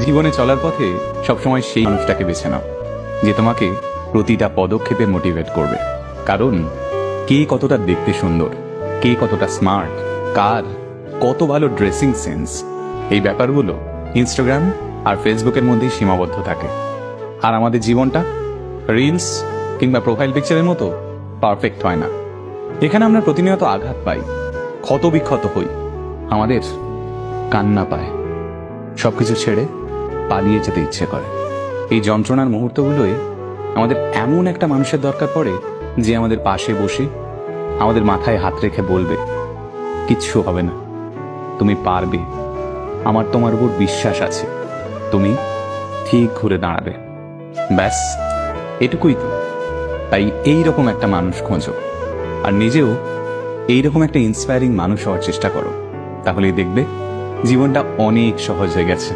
জীবনে চলার পথে সবসময় সেই মানুষটাকে বেছে নাও যে তোমাকে প্রতিটা পদক্ষেপে মোটিভেট করবে। কারণ কে কতটা দেখতে সুন্দর, কে কতটা স্মার্ট, কার কত ভালো ড্রেসিং সেন্স, এই ব্যাপারগুলো ইনস্টাগ্রাম আর ফেসবুকের মধ্যেই সীমাবদ্ধ থাকে। আর আমাদের জীবনটা রিলস কিংবা প্রোফাইল পিকচারের মতো পারফেক্ট হয় না। এখানে আমরা প্রতিনিয়ত আঘাত পাই, ক্ষত বিক্ষত হই, আমাদের কান্না পায়, সবকিছু ছেড়ে পালিয়ে যেতে ইচ্ছে করে। এই যন্ত্রণার মুহূর্তগুলোই আমাদের এমন একটা মানুষের দরকার পড়ে যে আমাদের পাশে বসে আমাদের মাথায় হাত রেখে বলবে, কিচ্ছু হবে না, তুমি পারবে, আমার তোমার উপর বিশ্বাস আছে, তুমি ঠিক ঘুরে দাঁড়াবে। ব্যাস এটুকুই তো। তাই এইরকম একটা মানুষ খোঁজো আর নিজেও এইরকম একটা ইন্সপায়ারিং মানুষ হওয়ার চেষ্টা করো, তাহলেই দেখবে জীবনটা অনেক সহজ হয়ে গেছে।